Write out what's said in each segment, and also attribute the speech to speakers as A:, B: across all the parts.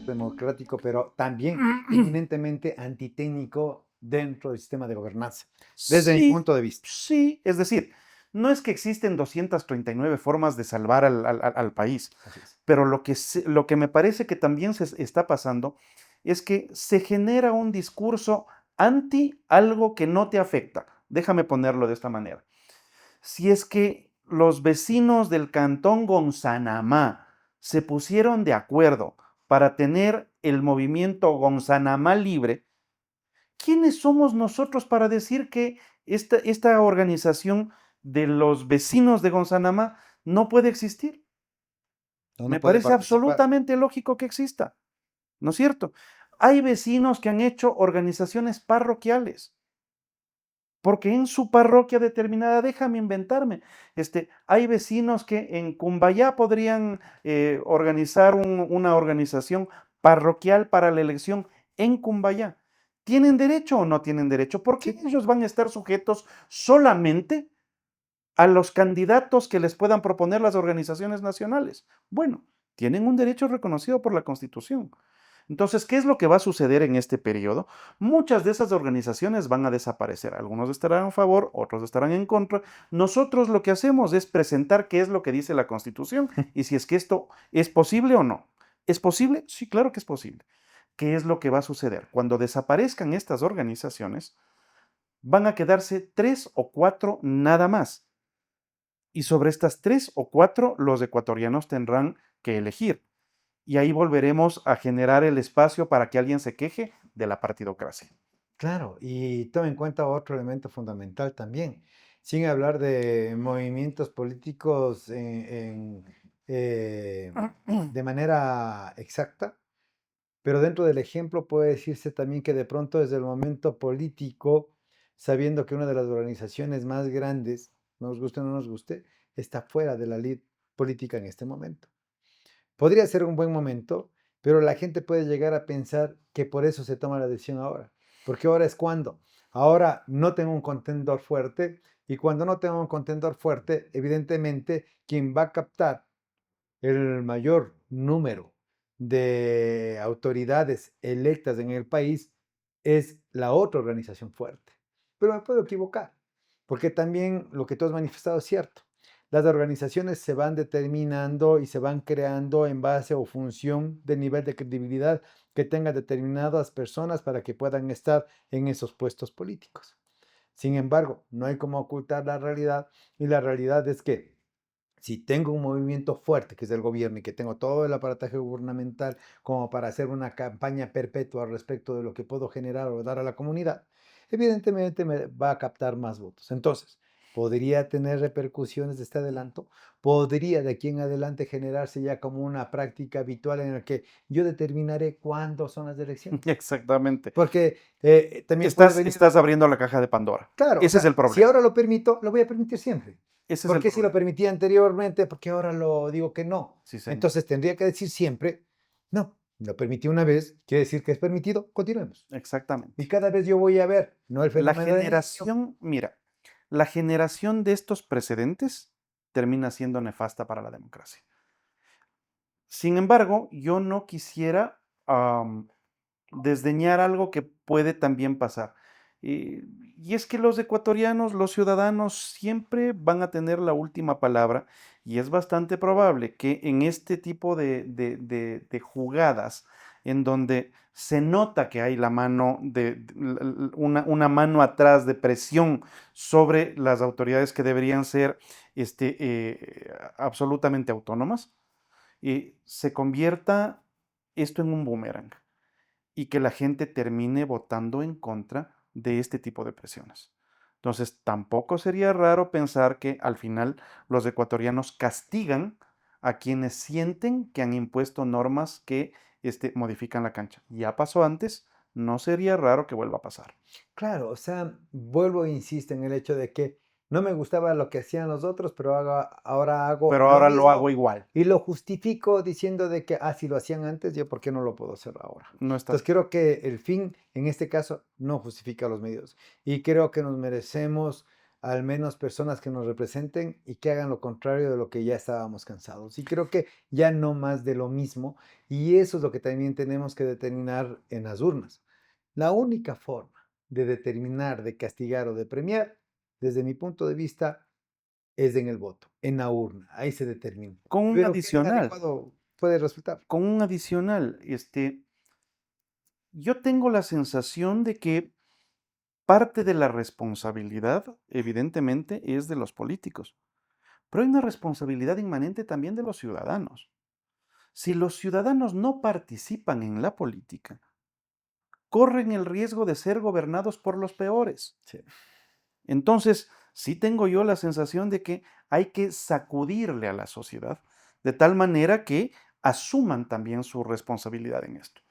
A: democrático, pero también eminentemente antitécnico dentro del sistema de gobernanza, desde mi
B: Sí,
A: punto de vista.
B: sí, es decir, no es que existen 239 formas de salvar al país,
A: Así es.
B: pero lo que me parece que también se está pasando es que se genera un discurso anti algo que no te afecta. Déjame ponerlo de esta manera. Si es que los vecinos del cantón Gonzanamá se pusieron de acuerdo para tener el movimiento Gonzanamá libre, ¿quiénes somos nosotros para decir que esta organización de los vecinos de Gonzanamá no puede existir?
A: No, no
B: Me
A: puede
B: parece
A: participar.
B: absolutamente lógico que exista, ¿no es cierto? Hay vecinos que han hecho organizaciones parroquiales, porque en su parroquia determinada, déjame inventarme, hay vecinos que en Cumbayá podrían organizar una organización parroquial para la elección en Cumbayá. ¿Tienen derecho o no tienen derecho? ¿Por qué
A: Sí,
B: ellos van a estar sujetos solamente a los candidatos que les puedan proponer las organizaciones nacionales? Bueno, tienen un derecho reconocido por la Constitución. Entonces, ¿qué es lo que va a suceder en este periodo? Muchas de esas organizaciones van a desaparecer. Algunos estarán a favor, otros estarán en contra. Nosotros lo que hacemos es presentar qué es lo que dice la Constitución y si es que esto es posible o no. ¿Es posible? Sí, claro que es posible. ¿Qué es lo que va a suceder? Cuando desaparezcan estas organizaciones, van a quedarse tres o cuatro nada más. Y sobre estas tres o cuatro, los ecuatorianos tendrán que elegir. Y ahí volveremos a generar el espacio para que alguien se queje de la partidocracia.
A: claro, y toma en cuenta otro elemento fundamental también, sin hablar de movimientos políticos de manera exacta, pero dentro del ejemplo puede decirse también que de pronto desde el momento político, sabiendo que una de las organizaciones más grandes, nos guste o no nos guste, está fuera de la lid política en este momento. Podría ser un buen momento, pero la gente puede llegar a pensar que por eso se toma la decisión ahora. Porque ahora es cuando. Ahora no tengo un contendor fuerte y cuando no tengo un contendor fuerte, evidentemente quien va a captar el mayor número de autoridades electas en el país es la otra organización fuerte. Pero me puedo equivocar, porque también lo que tú has manifestado es cierto. Las organizaciones se van determinando y se van creando en base o función del nivel de credibilidad que tengan determinadas personas para que puedan estar en esos puestos políticos. Sin embargo, no hay como ocultar la realidad y la realidad es que si tengo un movimiento fuerte, que es el gobierno, y que tengo todo el aparataje gubernamental como para hacer una campaña perpetua respecto de lo que puedo generar o dar a la comunidad, evidentemente me va a captar más votos. Entonces, podría tener repercusiones de este adelanto, podría de aquí en adelante generarse ya como una práctica habitual en la que yo determinaré cuándo son las elecciones.
B: Exactamente.
A: Porque también puede venir.
B: Estás abriendo la caja de Pandora.
A: Claro, o
B: Ese es
A: sea,
B: el
A: si
B: problema.
A: ahora lo permito, lo voy a permitir siempre.
B: Ese es
A: ¿Por
B: el
A: qué si lo
B: problema.
A: permití anteriormente? Porque ahora lo digo que no.
B: Sí, señor.
A: Entonces tendría que decir siempre, no, lo permití una vez, quiere decir que es permitido, continuemos. Y
B: Exactamente.
A: cada vez yo voy a ver, no el
B: La
A: fenómeno de niño.
B: generación, mira, la generación de estos precedentes termina siendo nefasta para la democracia. Sin embargo, yo no quisiera desdeñar algo que puede también pasar. Y es que los ecuatorianos, los ciudadanos, siempre van a tener la última palabra y es bastante probable que en este tipo de jugadas en donde se nota que hay la mano una mano atrás de presión sobre las autoridades que deberían ser absolutamente autónomas, se convierta esto en un boomerang y que la gente termine votando en contra de este tipo de presiones. Entonces, tampoco sería raro pensar que al final los ecuatorianos castigan a quienes sienten que han impuesto normas que modifican la cancha. Ya pasó antes, no sería raro que vuelva a pasar.
A: Claro, o sea, vuelvo e insisto en el hecho de que no me gustaba lo que hacían los otros, pero ahora hago
B: Pero
A: lo
B: ahora lo hago
A: mismo
B: igual.
A: y lo justifico diciendo de que, si lo hacían antes, yo por qué no lo puedo hacer ahora.
B: No está
A: Entonces
B: bien.
A: creo que el fin, en este caso, no justifica los medios y creo que nos merecemos al menos personas que nos representen y que hagan lo contrario de lo que ya estábamos cansados. Y creo que ya no más de lo mismo, y eso es lo que también tenemos que determinar en las urnas. La única forma de determinar, de castigar o de premiar, desde mi punto de vista, es en el voto, en la urna, ahí se determina.
B: Con un
A: Pero qué
B: adicional,
A: adecuado puede resultar.
B: con un adicional, yo tengo la sensación de que parte de la responsabilidad, evidentemente, es de los políticos, pero hay una responsabilidad inmanente también de los ciudadanos. Si los ciudadanos no participan en la política, corren el riesgo de ser gobernados por los peores.
A: Sí.
B: Entonces, sí tengo yo la sensación de que hay que sacudirle a la sociedad de tal manera que asuman también su responsabilidad en esto.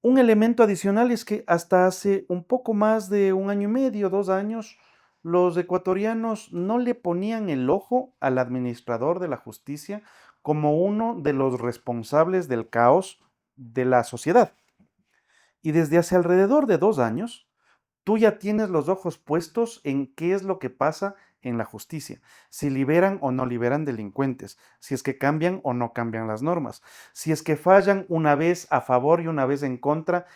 B: Un elemento adicional es que hasta hace un poco más de 1 año y medio, 2 años, los ecuatorianos no le ponían el ojo al administrador de la justicia como uno de los responsables del caos de la sociedad. Y desde hace alrededor de 2 años, tú ya tienes los ojos puestos en qué es lo que pasa en la justicia, si liberan o no liberan delincuentes, si es que cambian o no cambian las normas, si es que fallan una vez a favor y una vez en contra,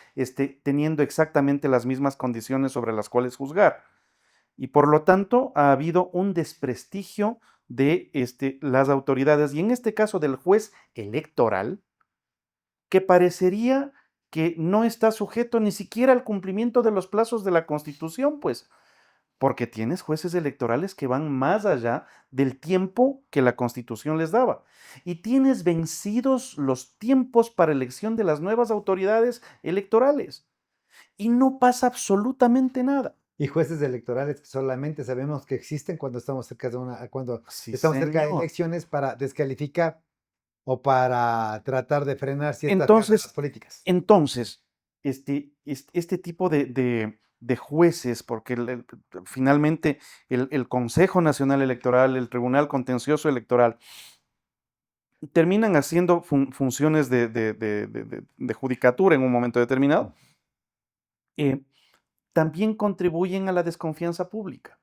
B: teniendo exactamente las mismas condiciones sobre las cuales juzgar. Y por lo tanto ha habido un desprestigio de las autoridades y en este caso del juez electoral, que parecería que no está sujeto ni siquiera al cumplimiento de los plazos de la Constitución, pues, porque tienes jueces electorales que van más allá del tiempo que la Constitución les daba. Y tienes vencidos los tiempos para elección de las nuevas autoridades electorales. Y no pasa absolutamente nada.
A: Y jueces electorales que solamente sabemos que existen cuando estamos cerca
B: Sí,
A: estamos cerca de
B: señor.
A: elecciones para descalificar o para tratar de frenar ciertas carreras
B: Entonces,
A: políticas.
B: entonces, este tipo de jueces, porque finalmente el Consejo Nacional Electoral, el Tribunal Contencioso Electoral, terminan haciendo funciones de judicatura en un momento determinado, eh, también contribuyen a la desconfianza pública.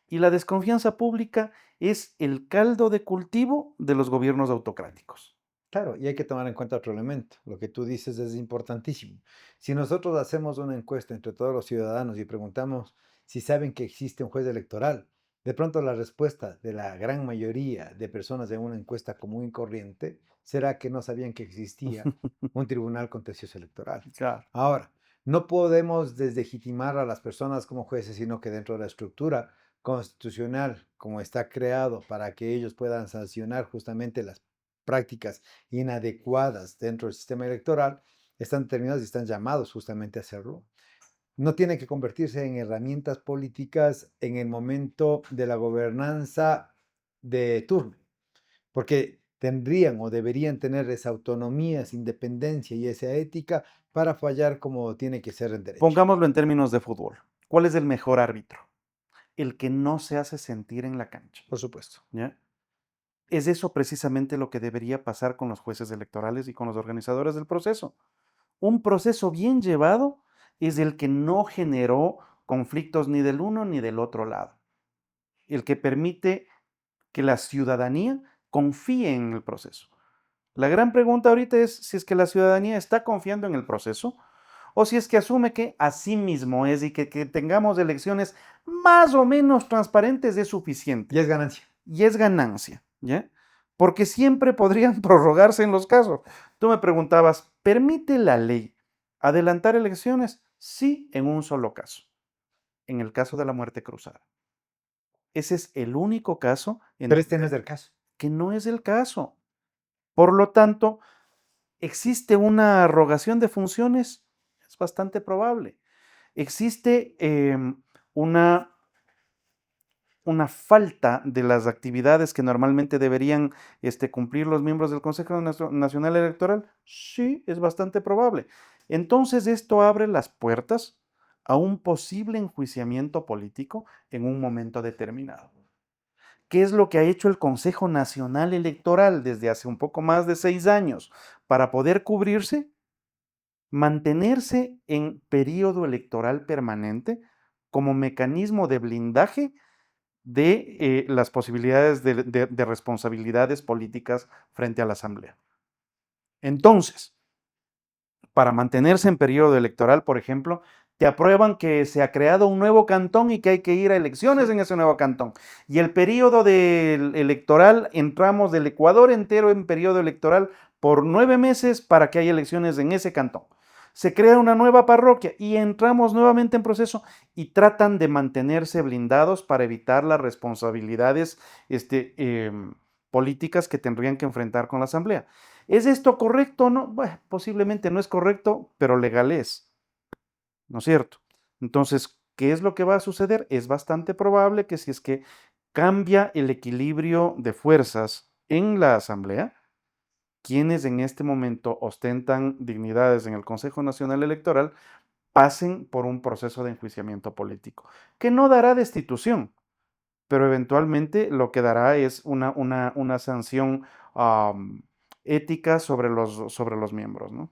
B: Y la desconfianza pública es el caldo de cultivo de los gobiernos autocráticos.
A: Claro, y hay que tomar en cuenta otro elemento. Lo que tú dices es importantísimo. Si nosotros hacemos una encuesta entre todos los ciudadanos y preguntamos si saben que existe un juez electoral, de pronto la respuesta de la gran mayoría de personas en una encuesta común y corriente será que no sabían que existía un tribunal contencioso electoral.
B: Claro.
A: Ahora, no podemos deslegitimar a las personas como jueces, sino que dentro de la estructura constitucional, como está creado para que ellos puedan sancionar justamente las prácticas inadecuadas dentro del sistema electoral, están determinados y están llamados justamente a hacerlo. No tienen que convertirse en herramientas políticas en el momento de la gobernanza de turno, porque tendrían o deberían tener esa autonomía, esa independencia y esa ética para fallar como tiene que ser en derecho.
B: Pongámoslo en términos de fútbol. ¿Cuál es el mejor árbitro? El que no se hace sentir en la cancha.
A: Por supuesto.
B: ¿Ya? Es eso precisamente lo que debería pasar con los jueces electorales y con los organizadores del proceso. Un proceso bien llevado es el que no generó conflictos ni del uno ni del otro lado. El que permite que la ciudadanía confíe en el proceso. La gran pregunta ahorita es si es que la ciudadanía está confiando en el proceso o si es que asume que así mismo es y que tengamos elecciones más o menos transparentes es suficiente.
A: Y es ganancia.
B: Y es ganancia, ¿ya? Porque siempre podrían prorrogarse en los casos. Tú me preguntabas, ¿permite la ley adelantar elecciones? Sí, en un solo caso, en el caso de la muerte cruzada. Ese es el único caso en
A: Pero este no es el caso.
B: que no es el caso. Por lo tanto, ¿existe una arrogación de funciones? Es bastante probable. Existe una falta de las actividades que normalmente deberían cumplir los miembros del Consejo Nacional Electoral? Sí, es bastante probable. Entonces esto abre las puertas a un posible enjuiciamiento político en un momento determinado. ¿Qué es lo que ha hecho el Consejo Nacional Electoral desde hace un poco más de 6 años para poder cubrirse? Mantenerse en periodo electoral permanente como mecanismo de blindaje de las posibilidades de responsabilidades políticas frente a la Asamblea. Entonces, para mantenerse en periodo electoral, por ejemplo, te aprueban que se ha creado un nuevo cantón y que hay que ir a elecciones en ese nuevo cantón. Y el periodo electoral, entramos del Ecuador entero en periodo electoral por 9 meses para que haya elecciones en ese cantón. Se crea una nueva parroquia y entramos nuevamente en proceso y tratan de mantenerse blindados para evitar las responsabilidades políticas que tendrían que enfrentar con la Asamblea. ¿Es esto correcto o no? Bueno, posiblemente no es correcto, pero legal es, ¿no es cierto? Entonces, ¿qué es lo que va a suceder? Es bastante probable que si es que cambia el equilibrio de fuerzas en la Asamblea, quienes en este momento ostentan dignidades en el Consejo Nacional Electoral pasen por un proceso de enjuiciamiento político, que no dará destitución, pero eventualmente lo que dará es una sanción um, ética sobre los miembros, ¿no?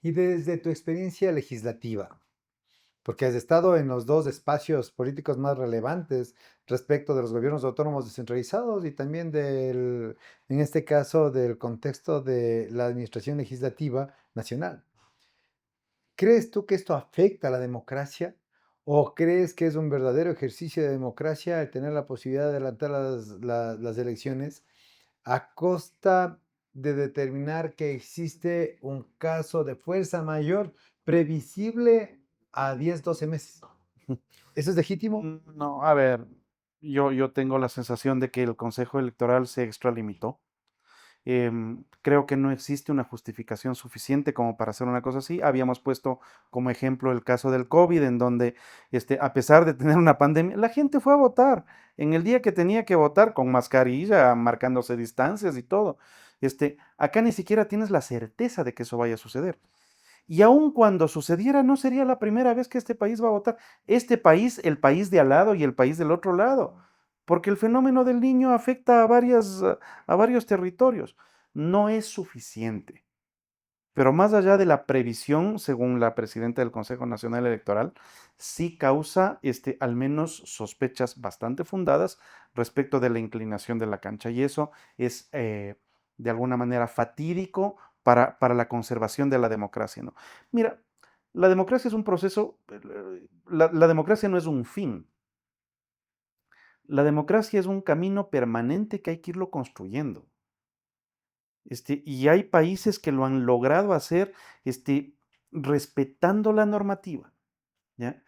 A: Y desde tu experiencia legislativa, porque has estado en los dos espacios políticos más relevantes respecto de los gobiernos autónomos descentralizados y también en este caso, del contexto de la administración legislativa nacional. ¿Crees tú que esto afecta a la democracia? ¿O crees que es un verdadero ejercicio de democracia el tener la posibilidad de adelantar las elecciones a costa de determinar que existe un caso de fuerza mayor previsible a 10, 12 meses? ¿Eso es legítimo?
B: No, a ver, yo tengo la sensación de que el Consejo Electoral se extralimitó. Creo que no existe una justificación suficiente como para hacer una cosa así. Habíamos puesto como ejemplo el caso del COVID, en donde, a pesar de tener una pandemia, la gente fue a votar en el día que tenía que votar con mascarilla, marcándose distancias y todo. Acá ni siquiera tienes la certeza de que eso vaya a suceder. Y aun cuando sucediera, no sería la primera vez que este país va a votar. Este país, el país de al lado y el país del otro lado, porque el fenómeno del niño afecta a varios territorios. No es suficiente. Pero más allá de la previsión, según la presidenta del Consejo Nacional Electoral, sí causa al menos sospechas bastante fundadas respecto de la inclinación de la cancha. Y eso es de alguna manera fatídico para la conservación de la democracia, ¿no? Mira, la democracia es un proceso, la democracia no es un fin. La democracia es un camino permanente que hay que irlo construyendo. Y hay países que lo han logrado hacer respetando la normativa, ¿ya?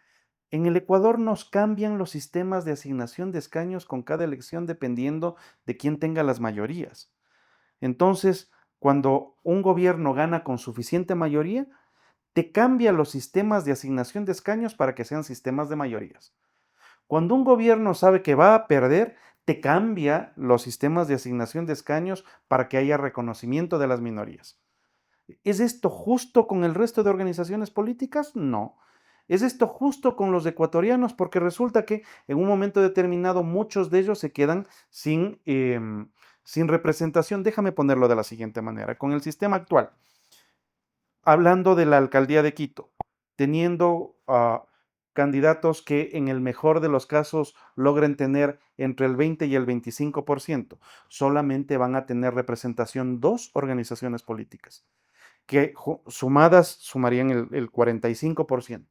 B: En el Ecuador nos cambian los sistemas de asignación de escaños con cada elección dependiendo de quién tenga las mayorías. Entonces, cuando un gobierno gana con suficiente mayoría, te cambia los sistemas de asignación de escaños para que sean sistemas de mayorías. Cuando un gobierno sabe que va a perder, te cambia los sistemas de asignación de escaños para que haya reconocimiento de las minorías. ¿Es esto justo con el resto de organizaciones políticas? No. ¿Es esto justo con los ecuatorianos? Porque resulta que en un momento determinado muchos de ellos se quedan sin representación. Déjame ponerlo de la siguiente manera. Con el sistema actual, hablando de la alcaldía de Quito, teniendo candidatos que en el mejor de los casos logren tener entre el 20 y el 25%, solamente van a tener representación dos organizaciones políticas, que sumadas sumarían el 45%.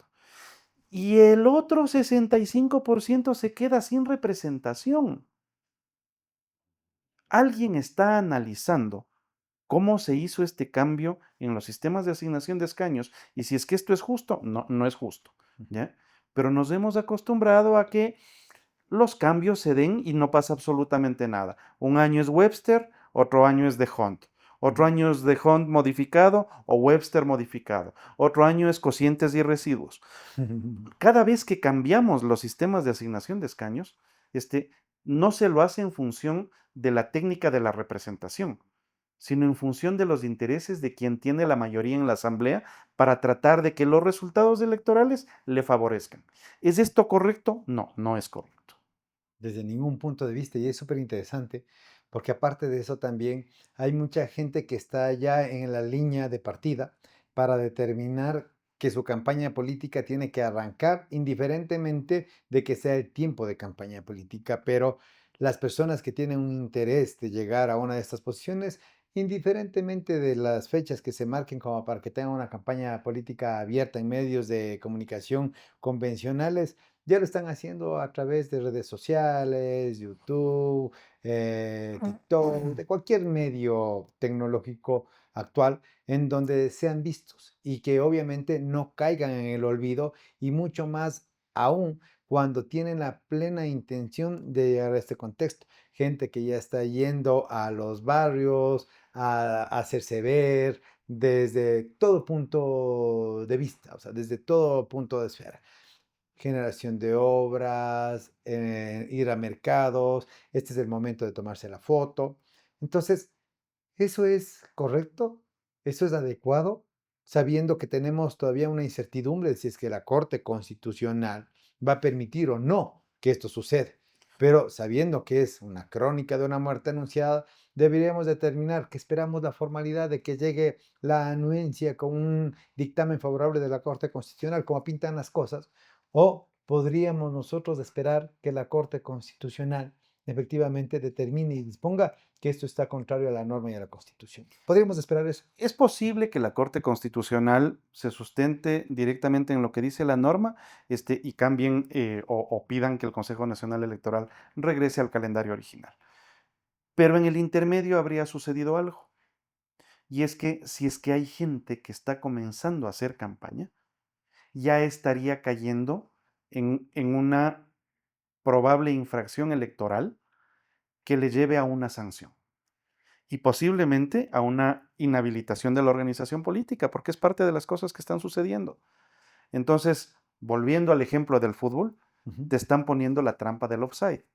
B: Y el otro 65% se queda sin representación. Alguien está analizando cómo se hizo este cambio en los sistemas de asignación de escaños y si es que esto es justo. No, no es justo, ¿ya? Pero nos hemos acostumbrado a que los cambios se den y no pasa absolutamente nada. Un año es Webster, otro año es de Hunt. Otro año es de Hunt modificado o Webster modificado. Otro año es cocientes y residuos. Cada vez que cambiamos los sistemas de asignación de escaños, no se lo hace en función de la técnica de la representación, sino en función de los intereses de quien tiene la mayoría en la asamblea para tratar de que los resultados electorales le favorezcan. ¿Es esto correcto? No, no es correcto.
A: Desde ningún punto de vista, y es súper interesante, porque aparte de eso también hay mucha gente que está ya en la línea de partida para determinar que su campaña política tiene que arrancar indiferentemente de que sea el tiempo de campaña política, pero las personas que tienen un interés de llegar a una de estas posiciones, indiferentemente de las fechas que se marquen como para que tengan una campaña política abierta en medios de comunicación convencionales, ya lo están haciendo a través de redes sociales, YouTube, TikTok, de cualquier medio tecnológico actual en donde sean vistos y que obviamente no caigan en el olvido y mucho más aún cuando tienen la plena intención de llegar a este contexto. Gente que ya está yendo a los barrios a hacerse ver desde todo punto de vista, o sea, desde todo punto de esfera. Generación de obras, ir a mercados, este es el momento de tomarse la foto. Entonces, ¿eso es correcto? ¿Eso es adecuado? Sabiendo que tenemos todavía una incertidumbre de si es que la Corte Constitucional va a permitir o no que esto suceda. Pero sabiendo que es una crónica de una muerte anunciada, deberíamos determinar que esperamos la formalidad de que llegue la anuencia con un dictamen favorable de la Corte Constitucional, como pintan las cosas, o podríamos nosotros esperar que la Corte Constitucional efectivamente determine y disponga que esto está contrario a la norma y a la Constitución. ¿Podríamos esperar eso?
B: Es posible que la Corte Constitucional se sustente directamente en lo que dice la norma, y cambien o pidan que el Consejo Nacional Electoral regrese al calendario original. Pero en el intermedio habría sucedido algo. Y es que si es que hay gente que está comenzando a hacer campaña, ya estaría cayendo en una probable infracción electoral que le lleve a una sanción y posiblemente a una inhabilitación de la organización política, porque es parte de las cosas que están sucediendo. Entonces, volviendo al ejemplo del fútbol,
A: Ujú.
B: te están poniendo la trampa del offside,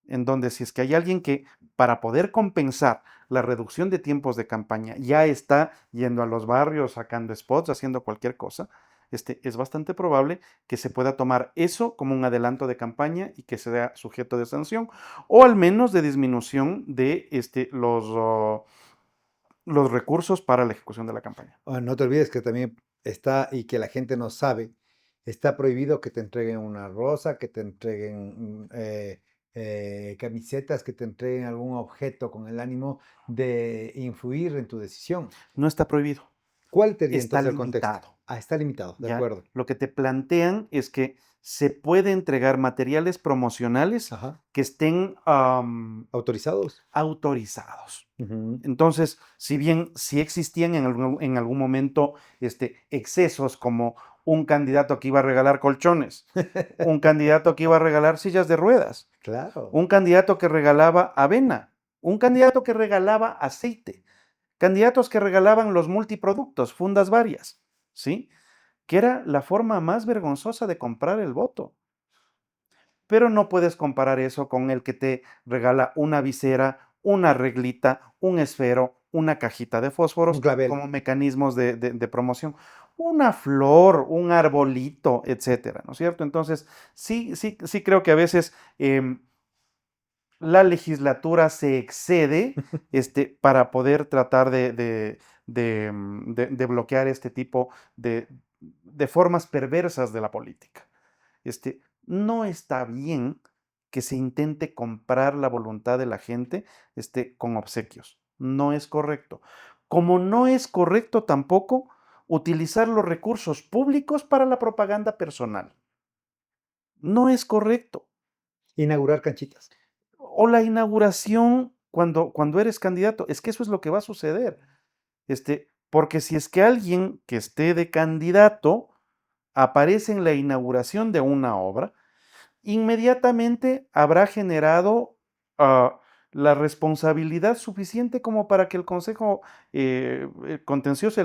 B: en donde si es que hay alguien que para poder compensar la reducción de tiempos de campaña ya está yendo a los barrios, sacando spots, haciendo cualquier cosa, es bastante probable que se pueda tomar eso como un adelanto de campaña y que sea sujeto de sanción o al menos de disminución de los recursos para la ejecución de la campaña.
A: No te olvides que también está, y que la gente no sabe, está prohibido que te entreguen una rosa, que te entreguen camisetas, que te entreguen algún objeto con el ánimo de influir en tu decisión.
B: No está prohibido,
A: ¿Cuál sería
B: está
A: entonces el contexto?
B: limitado.
A: Ah, está limitado, de
B: ¿Ya?
A: acuerdo.
B: Lo que te plantean es que se puede entregar materiales promocionales
A: Ajá.
B: que estén
A: ¿Autorizados?
B: autorizados.
A: Ujú.
B: Entonces, si bien sí existían en algún momento excesos como un candidato que iba a regalar colchones, un candidato que iba a regalar sillas de ruedas,
A: Claro.
B: un candidato que regalaba avena, un candidato que regalaba aceite, candidatos que regalaban los multiproductos, fundas varias, ¿sí? Que era la forma más vergonzosa de comprar el voto. Pero no puedes comparar eso con el que te regala una visera, una reglita, un esfero, una cajita de
A: Un
B: fósforos
A: clavel.
B: como mecanismos de promoción, una flor, un arbolito, etcétera, ¿no es cierto? Entonces, sí creo que a veces la legislatura se excede para poder tratar de bloquear este tipo de formas perversas de la política. No está bien que se intente comprar la voluntad de la gente con obsequios. No es correcto. Como no es correcto tampoco utilizar los recursos públicos para la propaganda personal. No es correcto.
A: Inaugurar canchitas.
B: O la inauguración cuando eres candidato. Es que eso es lo que va a suceder. Porque si es que alguien que esté de candidato aparece en la inauguración de una obra, inmediatamente habrá generado la responsabilidad suficiente como para que el Consejo el contencioso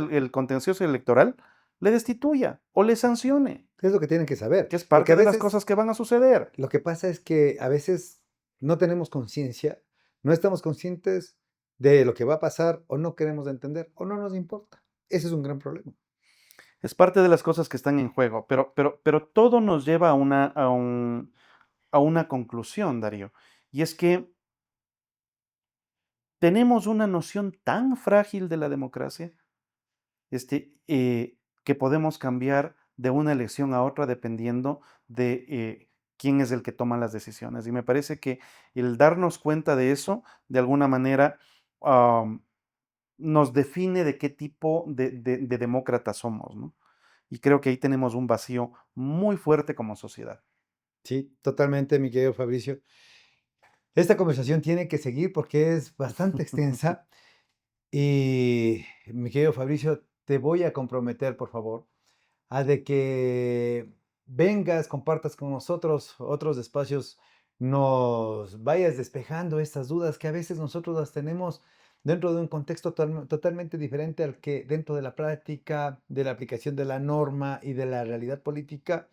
B: electoral le destituya o le sancione,
A: Es lo que tienen que saber.
B: que es
A: Porque
B: parte
A: a
B: de las
A: veces
B: cosas que van a suceder.
A: lo que pasa es que a veces no tenemos conciencia, no estamos conscientes de lo que va a pasar o no queremos entender o no nos importa. Ese es un gran problema.
B: Es parte de las cosas que están en juego, pero todo nos lleva a una conclusión, Darío, y es que tenemos una noción tan frágil de la democracia, que podemos cambiar de una elección a otra dependiendo de quién es el que toma las decisiones. Y me parece que el darnos cuenta de eso, de alguna manera, am, nos define de qué tipo de demócratas somos, ¿no? Y creo que ahí tenemos un vacío muy fuerte como sociedad.
A: Sí, totalmente, mi querido Fabricio. Esta conversación tiene que seguir porque es bastante extensa y, mi querido Fabricio, te voy a comprometer, por favor, a de que vengas, compartas con nosotros otros espacios, nos vayas despejando estas dudas que a veces nosotros las tenemos dentro de un contexto totalmente diferente al que dentro de la práctica, de la aplicación de la norma y de la realidad política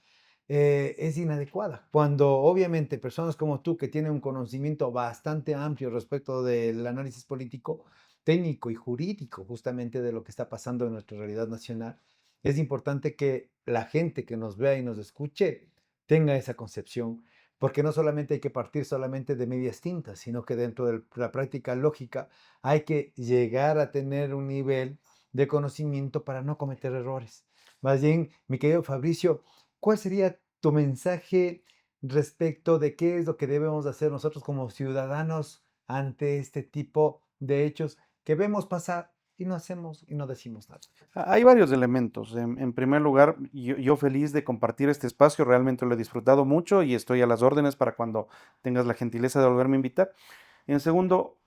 A: es inadecuada. Cuando obviamente personas como tú que tienen un conocimiento bastante amplio respecto del análisis político, técnico y jurídico justamente de lo que está pasando en nuestra realidad nacional, es importante que la gente que nos vea y nos escuche tenga esa concepción, porque no solamente hay que partir solamente de medias tintas, sino que dentro de la práctica lógica hay que llegar a tener un nivel de conocimiento para no cometer errores. Más bien, mi querido Fabricio, ¿cuál sería tu mensaje respecto de qué es lo que debemos hacer nosotros como ciudadanos ante este tipo de hechos que vemos pasar y no hacemos y no decimos nada?
B: Hay varios elementos. En primer lugar, yo feliz de compartir este espacio, realmente lo he disfrutado mucho y estoy a las órdenes para cuando tengas la gentileza de volverme a invitar. En segundo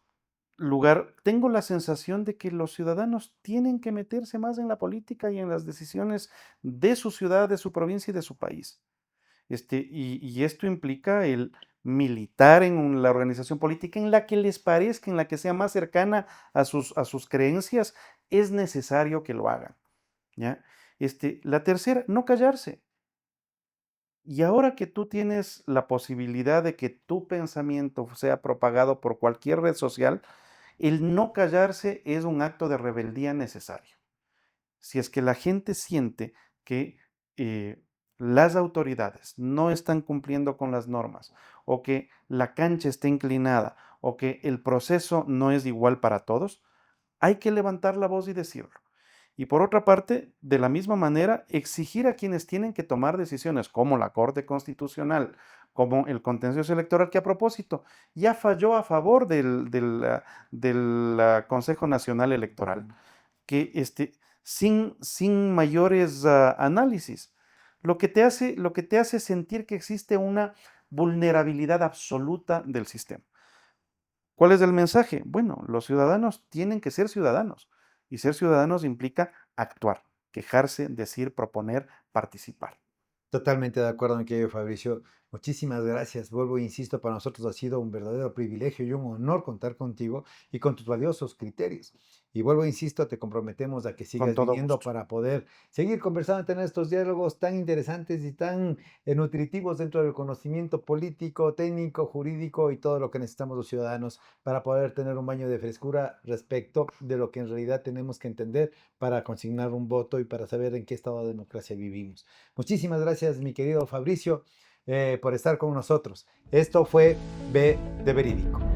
B: lugar, tengo la sensación de que los ciudadanos tienen que meterse más en la política y en las decisiones de su ciudad, de su provincia y de su país. Y esto implica el militar en la organización política en la que les parezca, en la que sea más cercana a sus creencias, es necesario que lo hagan. ¿Ya? La tercera, no callarse. Y ahora que tú tienes la posibilidad de que tu pensamiento sea propagado por cualquier red social, el no callarse es un acto de rebeldía necesario. Si es que la gente siente que las autoridades no están cumpliendo con las normas, o que la cancha está inclinada, o que el proceso no es igual para todos, hay que levantar la voz y decirlo. Y por otra parte, de la misma manera, exigir a quienes tienen que tomar decisiones, como la Corte Constitucional, como el contencioso electoral, que a propósito ya falló a favor del Consejo Nacional Electoral, que sin mayores análisis, lo que te hace sentir que existe una vulnerabilidad absoluta del sistema. ¿Cuál es el mensaje? Bueno, los ciudadanos tienen que ser ciudadanos y ser ciudadanos implica actuar, quejarse, decir, proponer, participar.
A: Totalmente de acuerdo, mi querido Fabricio. Muchísimas gracias. Vuelvo e insisto, para nosotros ha sido un verdadero privilegio y un honor contar contigo y con tus valiosos criterios. Y vuelvo e insisto, te comprometemos a que
B: Con
A: sigas
B: todo
A: viniendo
B: gusto.
A: para poder seguir conversando, tener estos diálogos tan interesantes y tan nutritivos dentro del conocimiento político, técnico, jurídico y todo lo que necesitamos los ciudadanos para poder tener un baño de frescura respecto de lo que en realidad tenemos que entender para consignar un voto y para saber en qué estado de democracia vivimos. Muchísimas gracias, mi querido Fabricio, por estar con nosotros. Esto fue B de Verídico.